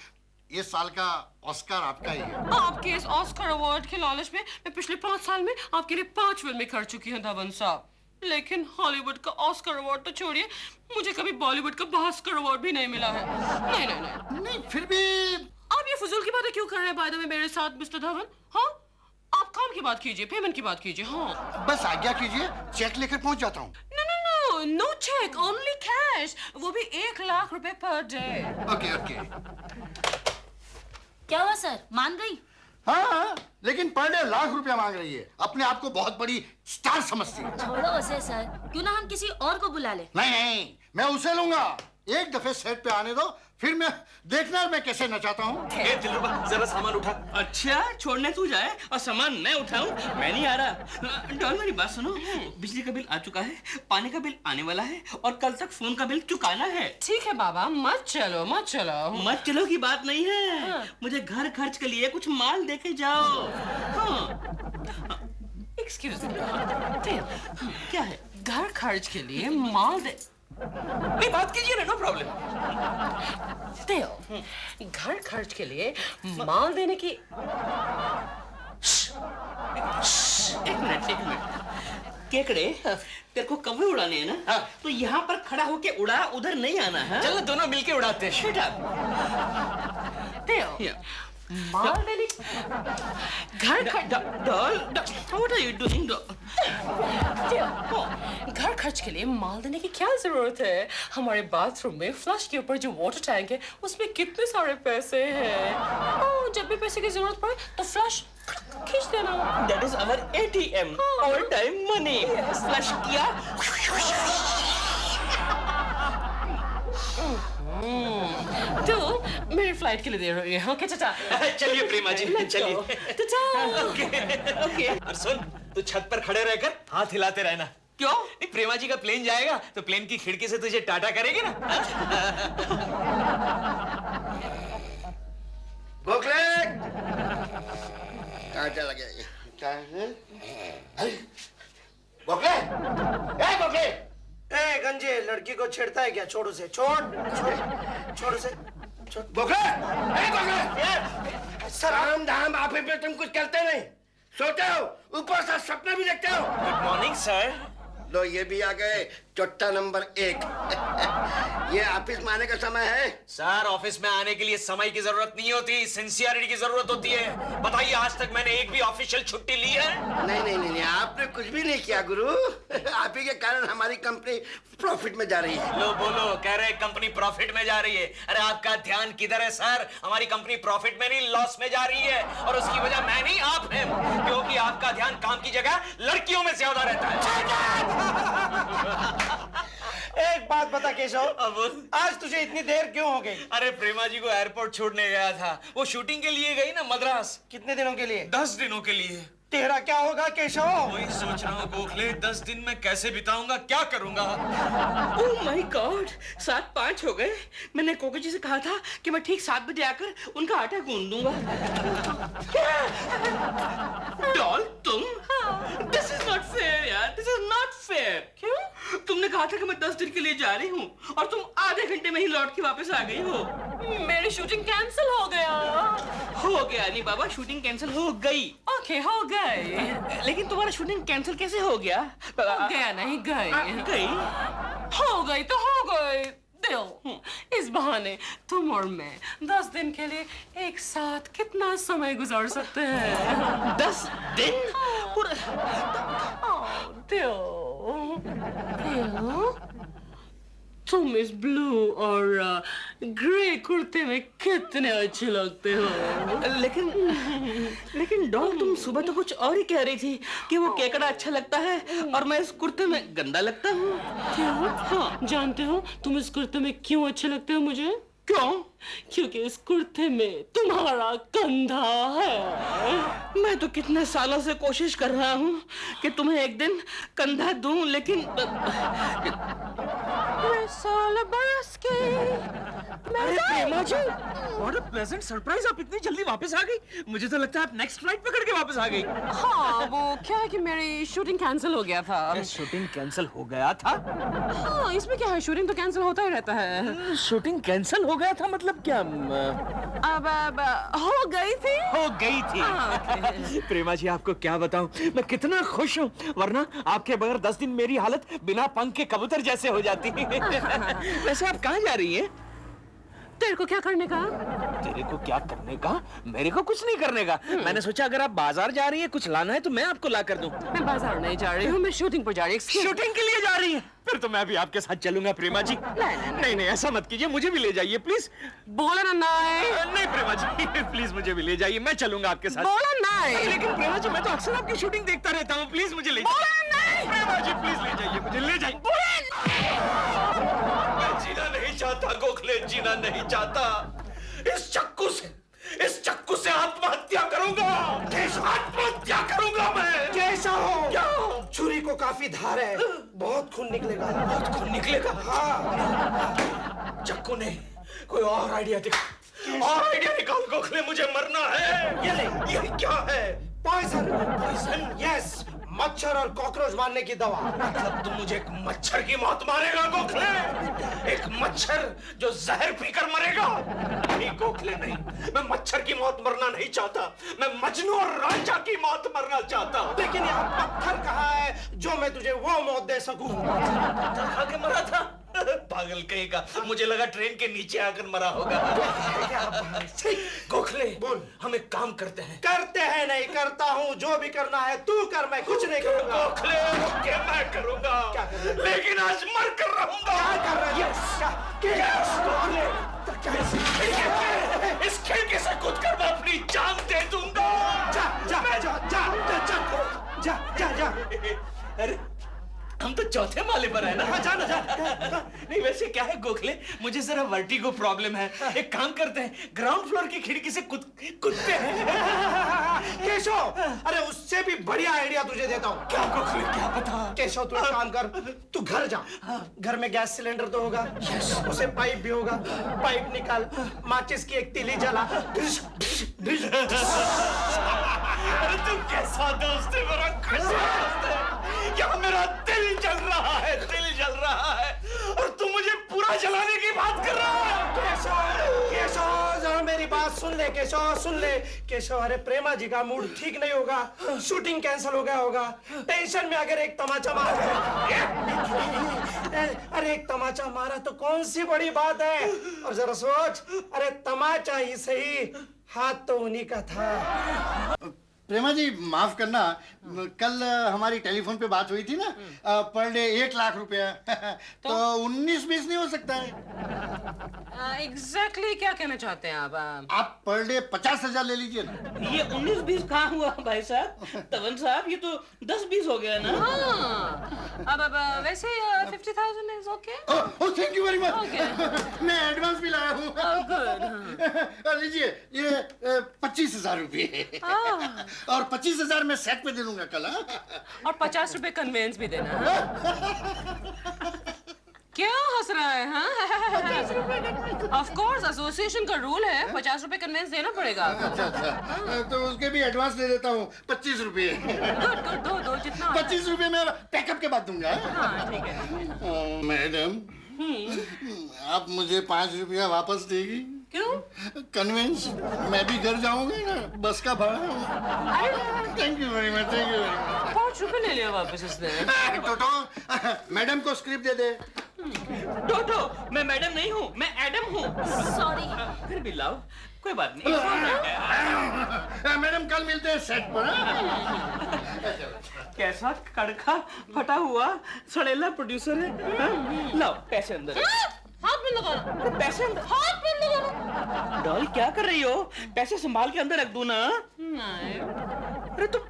इस साल का ऑस्कर आपका ही है। आपके इस ऑस्कर अवार्ड के लालच में मैं पिछले 5 साल में आपके लिए 5 फिल्में कर चुकी हूँ धवन साहब। लेकिन हॉलीवुड का ऑस्कर अवार्ड तो छोड़िए, मुझे कभी बॉलीवुड का भास्कर अवार्ड भी नहीं मिला है। नहीं, फिर भी आप ये फजूल की बातें क्यों कर रहे हैं बाय द वे मेरे साथ मिस्टर धवन? हाँ, आप काम की बात कीजिए, पेमेंट की बात कीजिए। हाँ, बस आज्ञा कीजिए, चेक लेकर पहुंच जाता हूँ। नो चेक, ओनली कैश, वो भी 1 लाख रुपए पर डे। Okay okay. क्या हुआ सर, मान गई? हाँ, लेकिन पर डे 1 लाख रुपया मांग रही है। अपने आप को बहुत बड़ी स्टार समझती है। छोड़ो उसे सर, क्यों ना हम किसी और को बुला ले। नहीं, मैं उसे लूंगा। एक दफे सेट पे आने दो, फिर मैं देखना मैं कैसे नचाता हूँ। दिलरुबा, जरा सामान उठा। अच्छा, छोड़ने तू जाए और सामान मैं उठाऊं? मैं नहीं आ रहा। डॉल, मेरी बात सुनो, बिजली का बिल आ चुका है, पानी का बिल आने वाला है और कल तक फोन का बिल चुकाना है। ठीक है बाबा, मत चलो। मत चलो की बात नहीं है। मुझे घर खर्च के लिए कुछ माल देके जाओ। एक्सक्यूज मी, क्या है? घर खर्च के लिए माल दे? नहीं, बात कीजिए ना, नो प्रॉब्लम। घर खर्च के लिए माल देने की। एक मिनट। केकड़े, तेरे को कौवे उड़ाने हैं ना? तो यहाँ पर खड़ा होके उड़ा, उधर नहीं आना है। चलो दोनों मिलके उड़ाते हैं। Shut up. माल देने घर What are you doing? घर खर्च के लिए माल देने की क्या जरूरत है? हमारे बाथरूम में फ्लश के ऊपर जो वाटर टैंक है उसमें कितने सारे पैसे हैं। जब भी पैसे की जरूरत पड़े तो फ्लश खींच देना। That is our ATM, all time money. Flush किया। तो मेरी फ्लाइट के लिए दे रही है। ओके चाचा। चलिए प्रेमा जी, चलिए। ओके। और सुन, तू छत पर खड़े रहकर हाथ हिलाते रहना। क्यों? नहीं, प्रेमा जी का प्लेन जाएगा तो प्लेन की खिड़की से तुझे टाटा करेगी ना। गोखले कहाँ चला गया ये? गोखले, गोखले। गंजे, लड़की को छेड़ता है क्या? छोड़ उसे, छोड़ उसे। गोखले, सलाम धाम आपे पे तुम कुछ करते नहीं, सोते हो, ऊपर से सपना भी देखते हो। Good morning sir. लो ये भी आ गए, चोट्टा नंबर 1। ये ऑफिस में आने का समय है? सर, ऑफिस में आने के लिए समय की जरूरत नहीं होती, सिंसियरिटी की जरूरत होती है। बताइए, आज तक मैंने एक भी ऑफिशियल छुट्टी ली है? नहीं, आपने कुछ भी नहीं किया गुरु। आप ही के कारण हमारी कंपनी प्रॉफिट में जा रही है। लो बोलो, कह रहे कंपनी प्रॉफिट में जा रही है। अरे आपका ध्यान किधर है सर? हमारी कंपनी प्रॉफिट में नहीं, लॉस में जा रही है। और उसकी वजह मैं नहीं, आप हैं, क्योंकि आपका ध्यान काम की जगह लड़कियों में ज्यादा रहता है। एक बात बता केशव, आज तुझे इतनी देर क्यों हो गई? अरे प्रेमा जी को एयरपोर्ट छोड़ने गया था। वो शूटिंग के लिए गई ना मद्रास। कितने दिनों के लिए? 10 दिनों के लिए। तेरा क्या होगा केशव? वही सोच रहा हूँ गोखले, 10 दिन में कैसे बिताऊंगा, क्या करूंगा? ओह माय गॉड, 7:05 हो गए। मैंने कोको जी से कहा था कि मैं ठीक 7 बजे आकर उनका आटा गूंद दूंगा। डॉल तुम? दिस इज नॉट फेयर यार, दिस इज नॉट फेयर। क्यों? तुमने कहा था कि मैं 10 दिन के लिए जा रही हूँ और तुम आधे घंटे में ही लौट के वापस आ गई हो। मेरी शूटिंग कैंसिल हो गया। हो गया नहीं बाबा, शूटिंग कैंसिल हो गई। ओके, हो गई। लेकिन तुम्हारा शूटिंग कैंसिल कैसे हो गया? हो गया नहीं, गई। गई? हो गई तो हो गई। दिल, इस बहाने तुम और मैं 10 दिन के लिए एक साथ कितना समय गुजार सकते हैं? 10 दिन? तुम इस ब्लू और ग्रे कुर्ते में कितने अच्छे लगते हो। लेकिन डॉल, तुम सुबह तो कुछ और ही कह रही थी कि वो केकड़ा अच्छा लगता है और मैं इस कुर्ते में गंदा लगता हूँ। क्यों? हाँ, जानते हो तुम इस कुर्ते में क्यों अच्छे लगते हो मुझे? क्यों? क्योंकि इस कुर्ते में तुम्हारा कंधा है। मैं तो कितने सालों से कोशिश कर रहा हूँ कि तुम्हें एक दिन कंधा दूं, लेकिन साल बरस के प्रेमा जी, व्हाट अ प्लेजेंट सरप्राइज, आप इतनी जल्दी वापस आ गई। मुझे तो लगता है आप नेक्स्ट फ्लाइट पकड़ के वापस आ गई। हाँ, वो क्या है कि मेरी शूटिंग कैंसिल हो गया था। शूटिंग कैंसिल हो गया था? हाँ, इसमें क्या है, शूटिंग तो कैंसिल होता ही रहता है। शूटिंग कैंसिल हो गया था मतलब क्या? अब हो गई थी। हो गई थी। प्रेमा जी, आपको क्या बताऊं, मैं कितना खुश हूँ, वरना आपके बगैर 10 दिन मेरी हालत बिना पंख के कबूतर जैसे हो जाती। वैसे आप कहाँ जा रही हैं? तेरे को क्या करने का? तेरे को क्या करने का? मेरे को कुछ नहीं करने का। मैंने सोचा अगर आप बाजार जा रही हैं, कुछ लाना है तो मैं आपको ला कर दूं। मैं बाजार नहीं जा रही हूँ, मैं शूटिंग पर जा रही हूँ। शूटिंग के लिए जा रही है? फिर तो मैं भी आपके साथ चलूंगा प्रेमा जी। नहीं, ऐसा मत कीजिए, मुझे भी ले जाइए प्लीज। बोला ना नहीं प्रेमा जी, प्लीज मुझे भी ले जाइए, मैं चलूंगा आपके साथ। बोला नहीं। लेकिन प्रेमा जी, मैं तो अक्सर आपकी शूटिंग देखता रहता हूँ, प्लीज मुझे ले जाइए। प्रेमा जी प्लीज ले जाइए, मुझे ले जाइए। मैं जीना नहीं चाहता गोखले, जीना नहीं चाहता। इस चक्कू से आत्महत्या करूंगा। आत्महत्या करूंगा मैं। कैसा हो? क्या? छुरी को काफी धार है, बहुत खून निकलेगा। बहुत खून निकलेगा? हाँ। चक्कू ने कोई और आइडिया दिखा, और आइडिया निकाल गोखले, मुझे मरना है। ये क्या है? पॉइजन। यस, मच्छर और कॉकरोच मारने की दवा। मतलब तुम मुझे एक मच्छर की मौत मारेगा गोखले? एक मच्छर जो जहर पीकर मरेगा? नहीं गोखले, नहीं, मैं मच्छर की मौत मरना नहीं चाहता, मैं मजनू और रांझा की मौत मरना चाहता हूँ। लेकिन यहाँ पत्थर कहाँ है जो मैं तुझे वो मौत दे सकूं? पत्थर खा के मरा था? पागल कहेगा, मुझे लगा ट्रेन के नीचे आकर मरा होगा। गोखले, बोल, हम एक काम करते हैं। करते हैं नहीं, करता हूँ। जो भी करना है तू कर, मैं कुछ नहीं करूँगा। गोखले, क्या मैं करूँगा? लेकिन आज मर कर रहूँगा। क्या कर रहा है? इस खिड़की से कूद कर मैं अपनी जान दे दूंगा। जा। अरे, हम तो चौथे माले पर है ना? हाँ, जा। नहीं, वैसे क्या है गोखले, मुझे जरा वर्टिगो प्रॉब्लम है। एक काम करते हैं, ग्राउंड फ्लोर की खिड़की से कूदते हैं। केशव, अरे उससे भी बढ़िया आइडिया तुझे देता हूँ। क्या गोखले, क्या बता? केशव, तू एक काम कर, तू घर जा। घर में गैस सिलेंडर तो होगा, उसे पाइप भी होगा। पाइप निकाल, माचिस की एक तीली जला। अरे तू कैसा दोस्त है मेरा, कैसा दोस्त है? यहाँ मेरा दिल जल रहा है, दिल जल रहा है, और तू मुझे पूरा जलाने की बात कर रहा है। केशव, जरा मेरी बात सुन ले। केशव, सुन ले। केशव, अरे प्रेमा जी का मूड ठीक नहीं होगा, शूटिंग कैंसिल हो गया होगा। टेंशन में अगर एक तमाचा मार अरे एक तमाचा मारा तो कौन सी बड़ी बात है? और जरा सोच, अरे तमाचा ही सही, हाथ तो उन्हीं का था। प्रेमा जी माफ करना, कल हमारी टेलीफोन पे बात हुई थी ना, पर डे 1 लाख रुपया। तो 19-20 नहीं हो सकता है? एग्जैक्टली क्या कहना चाहते हैं आप पर डे 50,000 ले लीजिए ना। ये 19-20 कहाँ हुआ भाई साहब? तवन साहब, ये तो 10-20 हो गया ना। अब वैसे 50,000 is okay. Oh thank you very much. मैं एडवांस भी लाया हूँ। गुड। लीजिए ये 25,000 रुपये। और 25,000 मैं सेट पे दे दूंगा कल। और 50 रुपए कन्वेंस भी देना। क्या हंस रहा है? हाँ, ऑफ कोर्स एसोसिएशन का रूल है, 50 रुपए कन्वेंस देना पड़ेगा। अच्छा, तो उसके भी एडवांस दे देता हूँ 25 रुपये। गुड गुड, दो जितना 25 रुपये मैं पैकअप के बाद दूंगा। हाँ ठीक है। मैडम, आप मुझे 5 रुपया वापस देगी? क्यों? कन्वेंस, मैं भी घर जाऊंगा ना, बस का भाड़ा। Thank you very much, thank you very much. 5 रुपए ले लिया वापस उसने। टोटो, मैडम को स्क्रिप्ट दे दे। टोटो, मैं मैडम नहीं हूँ, मैं एडम हूँ। सॉरी। फिर भी लाओ, कोई बात नहीं। मैडम कल मिलते हैं सेट पर। कैसा कड़का फटा हुआ सड़ेला प्रोड्यूसर है। लाओ पैसे अंदर। हाथ में लगा। पैसे अंदर, हाथ में लगा। डॉल क्या कर रही हो? पैसे संभाल के अंदर रख दूं ना। नहीं। अरे तुम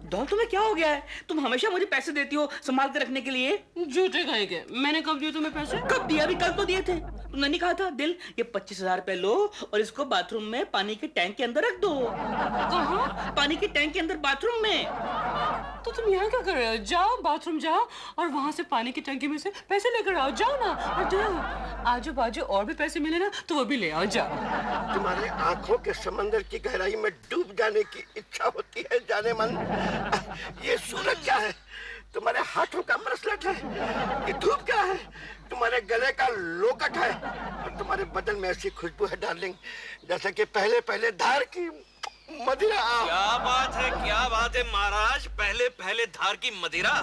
डॉल, तुम्हें क्या हो गया है? तुम हमेशा मुझे पैसे देती हो संभाल के रखने के लिए। झूठे कहेंगे, मैंने कब दिए तुम्हें पैसे? कब दिया? अभी कल तो दिए थे। तुमने नहीं कहा था दिल, ये 25,000 रुपए लो और इसको बाथरूम में पानी के टैंक के अंदर रख दो। कहाँ? पानी के टैंक के अंदर, बाथरूम में। तो तुम यहाँ क्या कर रहे हो? जाओ बाथरूम जाओ और वहाँ से पानी की टंकी में से पैसे लेकर आओ। जाओ ना, और जाओ आजू बाजू और भी पैसे मिले ना तो वो भी ले आओ। जाओ। तुम्हारे आंखों के समंदर की गहराई में डूब जाने की इच्छा होती है जाने मन। ये सूरज क्या है? तुम्हारे हाथों का ब्रेसलेट है। ये धूप क्या है? तुम्हारे गले का लोकट है। और तुम्हारे बदन में ऐसी खुशबू है डार्लिंग, जैसे कि पहले पहले धार की मदिरा। क्या बात है महाराज, पहले पहले धार की मदिरा।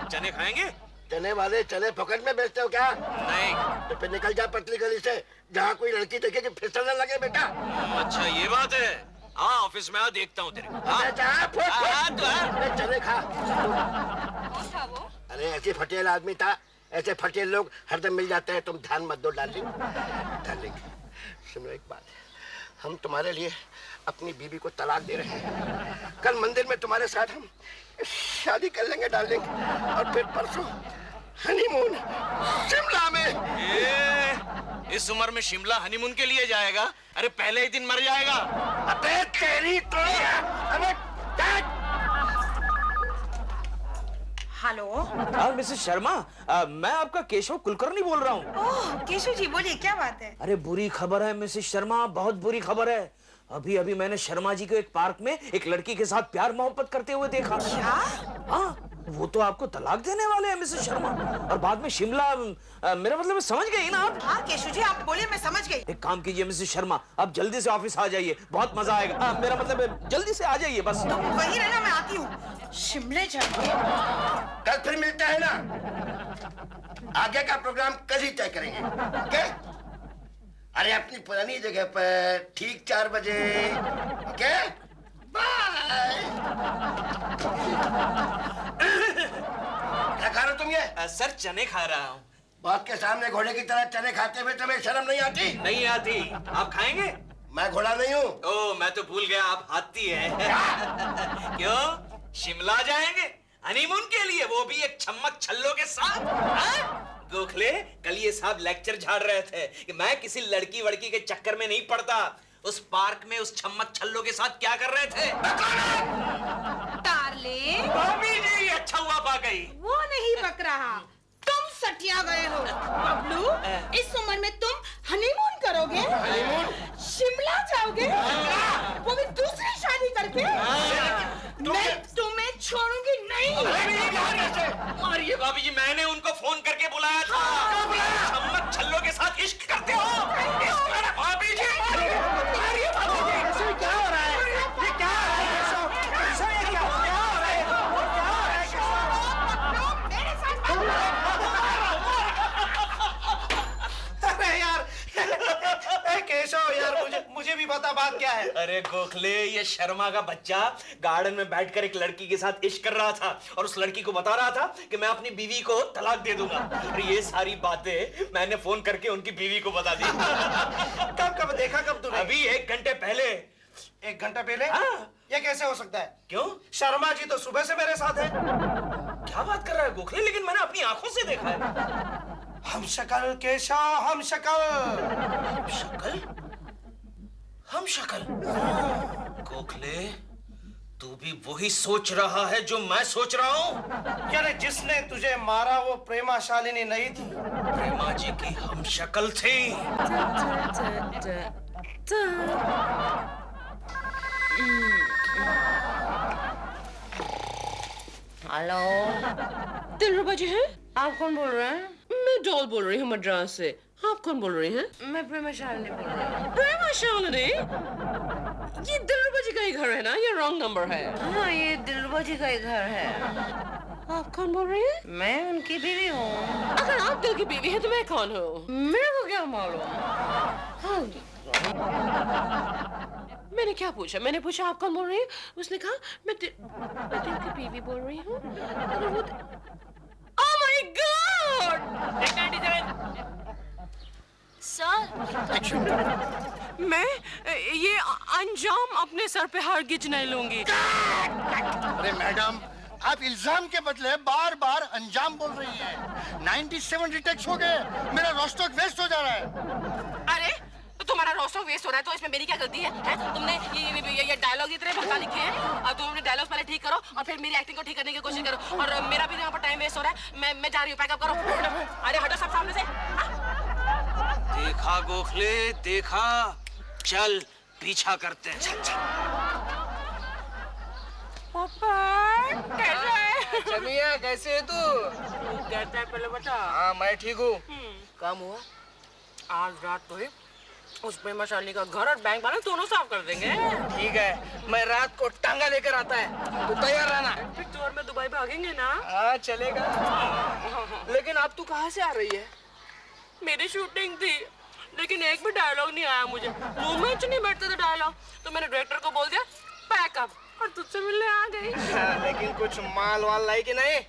चने खाएंगे? चने वाले चने पॉकेट में बेचते हो क्या? नहीं। तो फिर निकल जा पतली गली से, जहाँ कोई लड़की देखे कि फिसलने लगे बेटा। अच्छा ये बात है। हाँ ऑफिस में आ, देखता हूँ तेरे। चने खा। अरे ऐसे फटेल आदमी था, ऐसे फटेल लोग हरदम मिल जाते हैं। तुम ध्यान मत दो डार्लिंग। डार्लिंग सुनो एक बात, हम तुम्हारे लिए अपनी बीवी को तलाक दे रहे हैं। कल मंदिर में तुम्हारे साथ हम शादी कर लेंगे डार्लिंग, और फिर परसों हनीमून शिमला में। इस उम्र में शिमला हनीमून के लिए जाएगा? अरे पहले ही दिन मर जाएगा। अबे तेरी तो। अबे हेलो। मिसेस शर्मा, मैं आपका केशव कुलकर्णी बोल रहा हूँ। ओह केशव जी, बोलिए क्या बात है? अरे बुरी खबर है मिसेस शर्मा, बहुत बुरी खबर है। अभी अभी मैंने शर्मा जी को एक पार्क में एक लड़की के साथ प्यार मोहब्बत करते हुए देखा। क्या? हाँ, वो तो आपको तलाक देने वाले हैं मिसेस शर्मा। और बाद में शिमला, मेरा मतलब समझ गई ना आप? हाँ केशव जी, आप बोलिए, मैं समझ गई। एक काम कीजिए मिसेस शर्मा, आप जल्दी से ऑफिस आ जाइए, बहुत मजा आएगा। मेरा मतलब जल्दी से आ जाइए बस। तो वही रहना, मैं आती हूँ। शिमले जाएंगे। कल फिर मिलते हैं ना। आगे का प्रोग्राम कल ही तय करेंगे। ओके? अरे अपनी पुरानी जगह पर ठीक 4 बजे। ओके? बाय। क्या खा रहे हो तुम ये? सर चने खा रहा हूँ। बाप के सामने घोड़े की तरह चने खाते हुए तुम्हें शर्म नहीं आती? नहीं आती। आप खाएंगे? मैं घोड़ा नहीं हूँ। ओह मैं तो भूल गया, आप हाथी हैं। क्यों? शिमला जाएंगे हनीमून के लिए, वो भी एक छम्मक छल्लों के साथ। गोखले, कल ये साहब लेक्चर झाड़ रहे थे कि मैं किसी लड़की वड़की के चक्कर में नहीं पड़ता। उस पार्क में उस छम्मक छल्लों के साथ क्या कर रहे थे? डार्लिंग। भाभी जी, अच्छा हुआ आ गई। वो नहीं बक रहा, तुम सटिया गए हो। बबलू, इस उम्र में तुम हनीमून करोगे? शिमला जाओगे? वो भी दूसरी शादी करके? मैं तुम्हें छोड़ूंगी नहीं। मारिए भाभी जी, मैंने उनको फोन करके बुलाया था। छम्मक छल्लों के साथ इश्क करते हो? भाभी जी मारिए भाभी जी। क्या हो रहा है? ये क्या हो रहा है? अरे यार केशव यार, मुझे भी बता बात क्या है। अरे अरे गोखले, ये शर्मा का बच्चा गार्डन में बैठकर एक लड़की के साथ इश्क कर रहा था और उस लड़की को बता रहा था कि मैं अपनी बीवी को तलाक दे दूंगा। और ये सारी बातें मैंने फोन करके उनकी बीवी को बता दी। कब देखा कब तूने? अभी 1 घंटे पहले। 1 घंटा पहले? ये कैसे हो सकता है? क्यों? शर्मा जी तो सुबह से मेरे साथ है। क्या बात कर रहा है गोखले? लेकिन मैंने अपनी आंखों से देखा है। हम शक्ल केशव, हम शक्ल। हम शक्ल? गोखले, तू भी वही सोच रहा है जो मैं सोच रहा हूँ? यानी जिसने तुझे मारा वो प्रेमा शालिनी नहीं थी? प्रेमा जी की हम शक्ल थी। हेलो, दिलरुबा जी हैं? आप कौन बोल रहे हैं? मैं डॉल बोल रही हूँ मद्रास से। आप कौन बोल रही हैं? मैं प्रेमा शालिनी बोल रही हूँ। प्रेमा शालिनी? ये दिलरुबा जी का ही घर है ना? ये रॉन्ग नंबर है। हाँ, ये दिलरुबा जी का ही घर है। आप कौन बोल रही हैं? मैं उनकी बीवी हूँ। अगर आप दिल की बीवी हैं तो मैं कौन हूँ? मेरे को क्या मालूम? हाँ। मैंने क्या पूछा? मैंने पूछा आप कौन बोल रही हैं? उसने कहा मैं दिल की बीवी बोल रही हूँ। अगर वो Oh my God! सर, मैं ये अंजाम अपने सर पे हरगिज नहीं लूंगी। अरे मैडम, आप इल्जाम के बदले बार बार अंजाम बोल रही हैं। 97 रिटेक्स हो गए, मेरा रोस्टॉक वेस्ट हो जा रहा है। अरे तुम्हारा रोस्टॉक वेस्ट हो रहा है तो इसमें मेरी क्या गलती है? तुमने ये डायलॉग इतने भड़का लिखे हैं और तुम अपने डायलॉग पहले ठीक करो और फिर मेरी एक्टिंग को ठीक करने की कोशिश करो। और मेरा भी यहाँ पर टाइम वेस्ट हो रहा है। मैं जा रही हूँ, पैकअप करो। अरे हटो सब सामने से। देखा गोखले, देखा। चल पीछा करते हैं। चल चल। पापा कैसा है? चमिया कैसे है तू? कैसा है पहले बता। हाँ मैं ठीक हूँ। काम हुआ? आज रात को ही उस प्रेमा शालिनी का घर और बैंक बैलेंस दोनों साफ कर देंगे। ठीक है, मैं रात को टांगा लेकर आता है, तू तैयार रहना। फिर तो और मैं दुबई भागेंगे ना? हाँ चलेगा। लेकिन अब तू कहाँ से आ रही है? मेरी शूटिंग थी लेकिन एक भी डायलॉग नहीं आया मुझे। मुंह में नहीं बैठते थे डायलॉग, तो मैंने डायरेक्टर को बोल दिया पैकअप और तुझसे मिलने आ गई। लेकिन कुछ माल वाल लाई कि नहीं?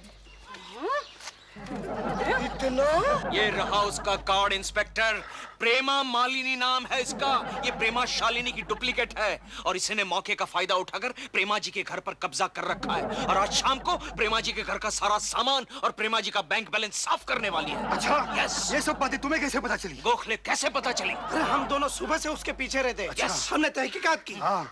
इतना? ये रहा उसका कार्ड इंस्पेक्टर। प्रेमा मालिनी नाम है इसका। ये प्रेमा शालिनी की डुप्लीकेट है और इसने मौके का फायदा उठाकर प्रेमा जी के घर पर कब्जा कर रखा है और आज शाम को प्रेमा जी के घर का सारा सामान और प्रेमा जी का बैंक बैलेंस साफ करने वाली है। अच्छा, यस। ये सब बातें तुम्हें कैसे पता चली? गोखले, कैसे पता चली? अरे हम दोनों सुबह से उसके पीछे रहते। अच्छा। हमने तहकीकात की। हाँ।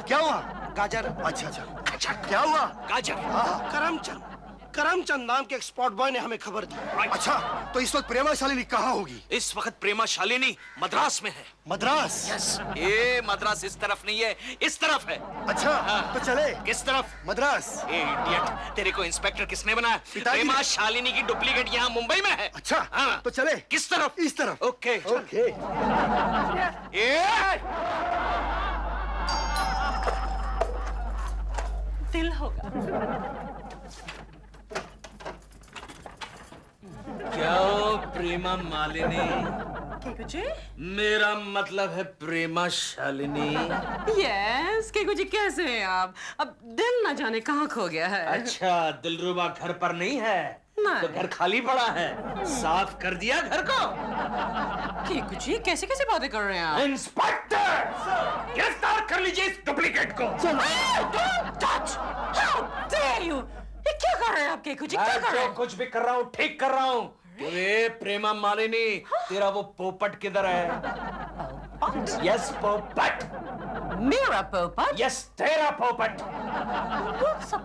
क्या हुआ? गाजर। अच्छा अच्छा, क्या हुआ? गाजर। करमचंद नाम के एक स्पॉट बॉय ने हमें खबर दी। अच्छा, तो इस वक्त प्रेमा शालिनी कहाँ होगी? इस वक्त प्रेमा शालिनी मद्रास में है। मद्रास? यस। ये मद्रास इस तरफ नहीं है, इस तरफ है। अच्छा, तो चले। किस तरफ? मद्रास। इडियट, तेरे को इंस्पेक्टर किसने बनाया? प्रेमा शालिनी की डुप्लीकेट यहाँ मुंबई में है। अच्छा, हाँ। तो चले। किस तरफ? इस तरफ। Okay okay. दिल होगा। क्या प्रेमा मालिनी? केकू जी? मेरा मतलब है प्रेमा शालिनी। यस, केकू जी कैसे हैं आप? अब दिल न जाने कहाँ खो गया है। अच्छा, दिलरुबा घर पर नहीं है? तो घर खाली पड़ा है, साफ कर दिया घर को। केकू जी कैसे कैसे बातें कर रहे हैं आप? इंस्पेक्टर, गिरफ्तार कर लीजिए इस डुप्लीकेट को। ये क्या कर रहे हैं आप केकू जी? क्या कर रहे हैं? कुछ भी कर रहा हूँ ठीक कर रहा हूँ। अरे प्रेमा मालिनी, तेरा वो पोपट किधर है? यस पोपट। मेरा पोपट? यस तेरा पोपट।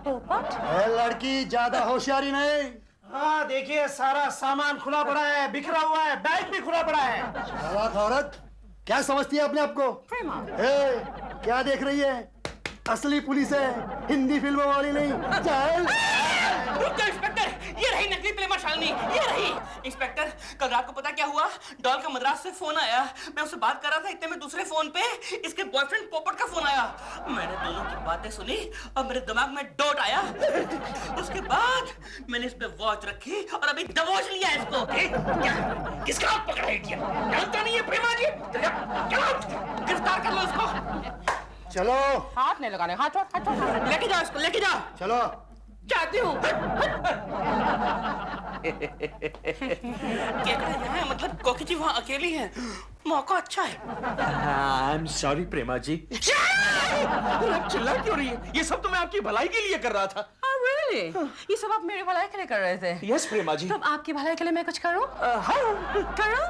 पोपट? लड़की ज्यादा होशियारी नहीं। हाँ देखिए, सारा सामान खुला पड़ा है, बिखरा हुआ है, बैग भी खुला पड़ा है। चालाक औरत, क्या समझती है अपने आप को? क्या देख रही है? असली पुलिस है, हिंदी फिल्मों वाली नहीं। चल। रुक जाओ इंस्पेक्टर, ये रही नकली प्रेमा शालिनी, ये रही। इंस्पेक्टर, कल रात को पता क्या हुआ? डॉल का मद्रास से फोन आया, मैं उससे बात कर रहा था, इतने में दूसरे फोन पे इसके बॉयफ्रेंड पोपट का फोन आया। मैंने दोनों की बातें सुनी और मेरे दिमाग में डॉट आया। उसके बाद मैंने इस पे वॉच रखी और अभी दबोच लिया इसको। किसका हाथ पकड़ा है? जानता नहीं है प्रेमा जी? गिरफ्तार कर लो इसको। चलो हाथ नहीं लगाने, हाथ छोड़, हाथ छोड़। लेके जाओ इसको, लेके जाओ। चलो जाती हूँ। केकड़ा यहाँ है, मतलब कोकी जी वहाँ अकेली है, मौका अच्छा है। आई एम सॉरी प्रेमा जी। चिल्ला क्यों रही है? ये सब तो मैं आपकी भलाई के लिए कर रहा था। Really? ये सब आप मेरे भलाई के लिए कर रहे थे? यस प्रेमा जी। तब आपकी भलाई के लिए मैं कुछ करूं? हाँ। करूं?